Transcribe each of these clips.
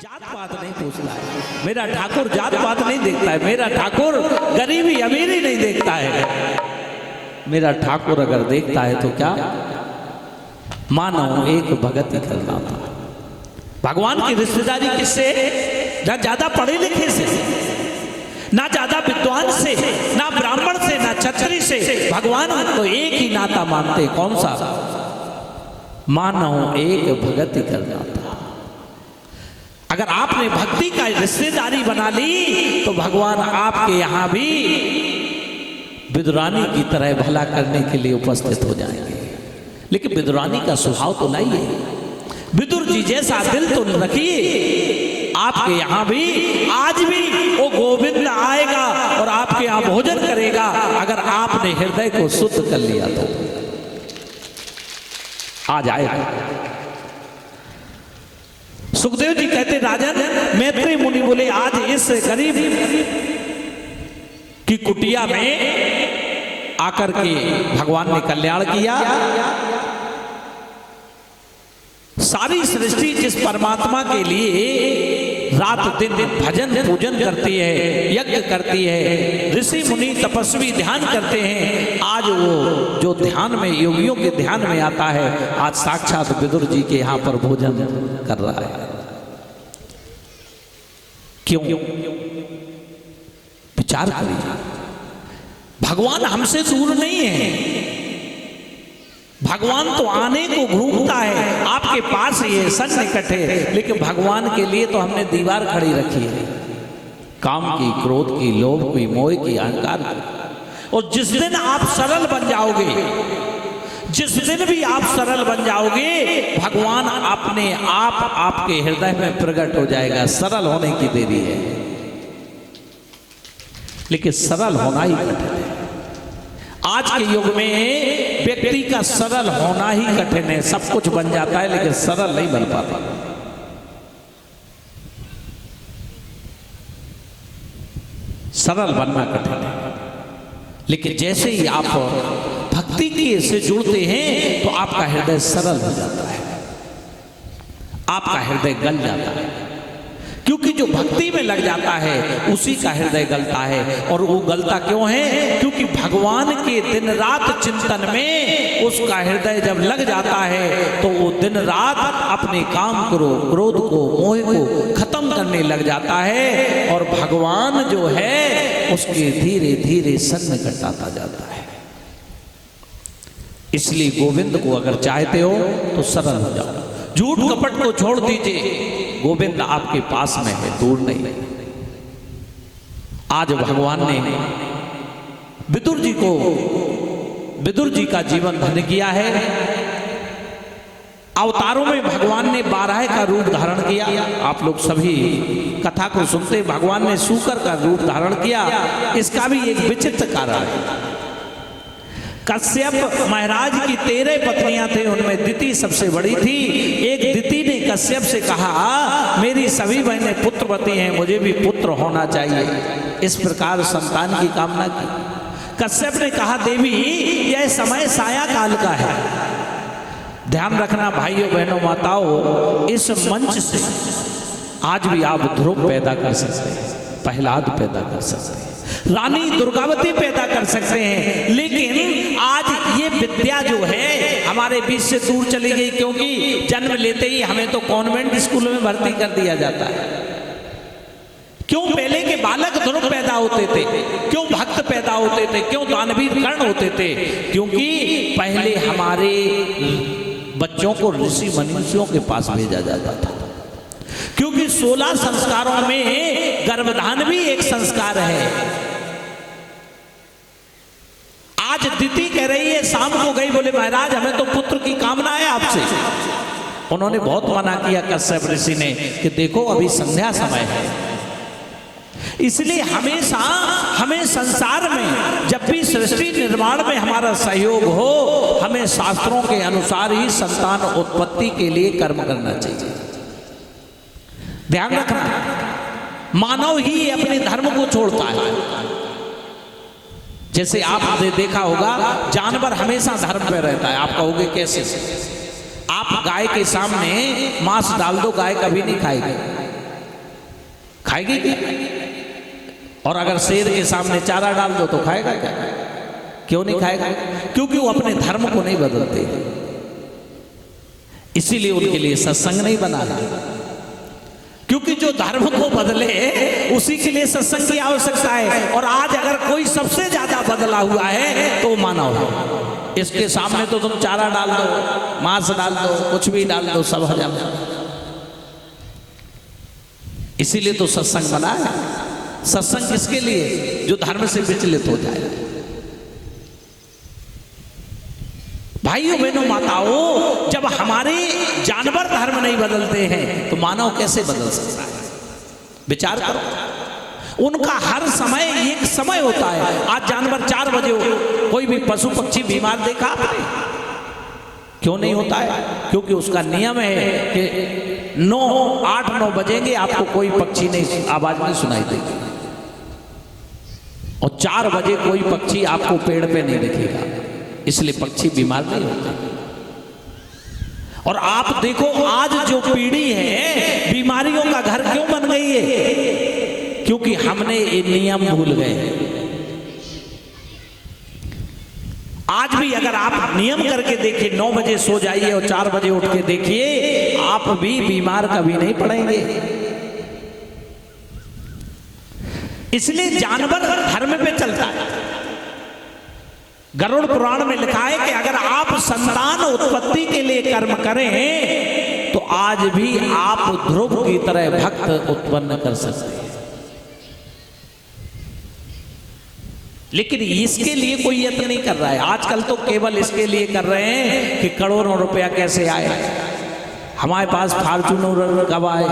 जात पात नहीं पूछता है, मेरा ठाकुर जात पात नहीं देखता है, मेरा ठाकुर गरीबी अमीरी नहीं देखता है। मेरा ठाकुर अगर देखता है तो क्या, मानो एक भगत ही करना था। भगवान की रिश्तेदारी किससे? ना ज्यादा पढ़े लिखे से, ना ज्यादा विद्वान से, ना ब्राह्मण से, ना क्षत्रिय से। भगवान तो एक ही नाता मानते, कौन सा? मानो एक भगत ही करना था। अगर आपने भक्ति का रिश्तेदारी बना ली तो भगवान आपके यहां भी विदुरानी की तरह भला करने के लिए उपस्थित हो जाएंगे। लेकिन विदुरानी का स्वभाव तो लाइए, विदुर जी जैसा दिल तो रखिए। आपके यहां भी आज भी वो गोविंद आएगा और आपके यहां भोजन करेगा, अगर आपने हृदय को शुद्ध कर लिया तो आज आएगा। सुखदेव जी कहते, राजन मैत्रेय मुनि बोले, आज इस गरीब की कुटिया में आकर के भगवान ने कल्याण किया। सारी सृष्टि जिस परमात्मा के लिए रात दिन भजन पूजन करती है, यज्ञ करती है, ऋषि मुनि तपस्वी ध्यान करते हैं, आज वो जो ध्यान में, योगियों के ध्यान में आता है, आज साक्षात विदुर जी के यहाँ पर भोजन कर रहा है। क्यों? विचार करिए, भगवान हमसे दूर नहीं है। भगवान तो आने को घूमता है, आपके पास ये सन्निकट है, लेकिन भगवान के लिए तो हमने दीवार खड़ी रखी है, काम की, क्रोध की, लोभ की, मोह की, अहंकार की। और जिस दिन आप सरल बन जाओगे, जिस दिन भी आप सरल बन जाओगे, भगवान अपने आप आपके हृदय में प्रकट हो जाएगा। सरल होने की देरी है, लेकिन सरल होना ही कठिन है। आज के युग में व्यक्ति का सरल होना ही कठिन है। सब कुछ बन जाता है लेकिन सरल नहीं बन पाता। सरल बनना कठिन है, लेकिन जैसे ही आप भक्ति के से जुड़ते हैं तो आपका हृदय सरल हो जाता है, आपका हृदय गल जाता है। क्योंकि जो भक्ति में लग जाता है उसी का हृदय गलता है। और वो गलता क्यों है? क्योंकि भगवान के दिन रात चिंतन में उसका हृदय जब लग जाता है तो वो दिन रात अपने काम को, क्रोध को, मोह को खत्म करने लग जाता है, और भगवान जो है उसके धीरे धीरे सन्निकट आता जाता है। इसलिए गोविंद को अगर चाहते हो तो सरल हो जाओ, झूठ कपट को छोड़ दीजिए। गोविंद आपके पास में है, दूर नहीं। आज भगवान ने विदुर जी का जीवन धन्य किया है। अवतारों में भगवान ने 12 का रूप धारण किया। आप लोग सभी कथा को सुनते, भगवान ने सूकर का रूप धारण किया। इसका भी एक विचित्र कारण है। कश्यप महाराज की 13 पत्नियां थे, उनमें दिति सबसे बड़ी थी। एक दिति ने कश्यप से कहा, मेरी सभी बहनें पुत्रवती हैं, मुझे भी पुत्र होना चाहिए। इस प्रकार संतान की कामना की। कश्यप ने कहा, देवी यह समय साया काल का है। ध्यान रखना भाइयों बहनों माताओं, इस मंच से आज भी आप ध्रुव पैदा कर सकते हैं, प्रहलाद पैदा कर सकते हैं, रानी दुर्गावती पैदा कर सकते हैं, लेकिन आज ये विद्या जो है हमारे बीच से दूर चली गई। क्योंकि जन्म लेते ही हमें तो कॉन्वेंट स्कूल में भर्ती कर दिया जाता है। क्यों पहले के बालक ध्रुव पैदा होते थे? क्यों भक्त पैदा होते थे? क्यों दानवीर कर्ण होते थे? क्योंकि पहले हमारे बच्चों को ऋषि मनीषियों के पास भेजा जाता था। क्योंकि 16 संस्कारों में गर्भधान भी एक संस्कार है। आज दिति कह रही है, शाम को गई, बोले महाराज हमें तो पुत्र की कामना है आपसे। उन्होंने बहुत मना किया कश्यप ऋषि ने कि देखो अभी संध्या समय है। इसलिए हमेशा हमें संसार में जब भी सृष्टि निर्माण में हमारा सहयोग हो, हमें शास्त्रों के अनुसार ही संतान उत्पत्ति के लिए कर्म करना चाहिए। ध्यान रखना, मानव ही अपने धर्म को छोड़ता है। जैसे आपने देखा होगा, जानवर हमेशा धर्म पे रहता है। आप कहोगे कैसे? आप गाय के सामने मांस डाल दो, गाय कभी नहीं खाएगी। खाएगी क्या? और अगर शेर के सामने चारा डाल दो तो खाएगा क्या? क्यों नहीं खाएगा? क्योंकि वो अपने धर्म को नहीं बदलते, इसीलिए उनके लिए सत्संग नहीं बना है। क्योंकि जो धर्म को बदले उसी के लिए सत्संग की आवश्यकता है। और आज अगर कोई सबसे ज्यादा बदला हुआ है तो मानव है। इसके सामने तो तुम चारा डाल दो, मांस डाल दो, कुछ भी डाल दो, सब हजम। इसीलिए तो सत्संग बना है। सत्संग किसके लिए? जो धर्म से विचलित हो जाए। भाइयों बहनों माताओं, जब हमारे जानवर धर्म नहीं बदलते हैं तो मानव कैसे बदल सकता है? विचार करो। उनका हर समय एक समय होता है। आज जानवर 4 बजे हो, कोई भी पशु पक्षी बीमार देखा आपने? क्यों नहीं होता है? क्योंकि उसका नियम है कि 8-9 बजेंगे आपको कोई पक्षी नहीं आवाज नहीं सुनाई देगी, और 4 बजे कोई पक्षी आपको पेड़ पे नहीं दिखेगा। इसलिए पक्षी बीमार नहीं होते। और आप देखो आज जो पीढ़ी है बीमारियों का घर क्यों बन गई है? क्योंकि हमने ये नियम भूल गए। आज भी अगर आप नियम करके देखिए, 9 बजे सो जाइए और 4 बजे उठ के देखिए, आप भी बीमार कभी नहीं पड़ेंगे। इसलिए जानवर धर्म पे चलता है। गरुड़ पुराण में लिखा है कि अगर आप संतान उत्पत्ति के लिए कर्म करें तो आज भी आप ध्रुव की तरह भक्त उत्पन्न कर सकते हैं। लेकिन इसके लिए कोई यत्न नहीं कर रहा है। आजकल तो केवल इसके लिए कर रहे हैं कि करोड़ों रुपया कैसे आए, हमारे पास फॉर्च्यूनर कब आए।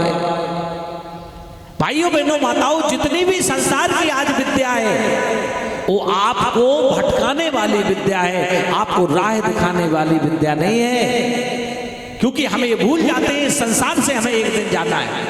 भाइयों बहनों माताओं, जितनी भी संसार की आज विद्या है वो आपको भटकाने वाली विद्या है, आपको राह दिखाने वाली विद्या नहीं है। क्योंकि हमें ये भूल जाते हैं संसार से हमें एक दिन जाना है।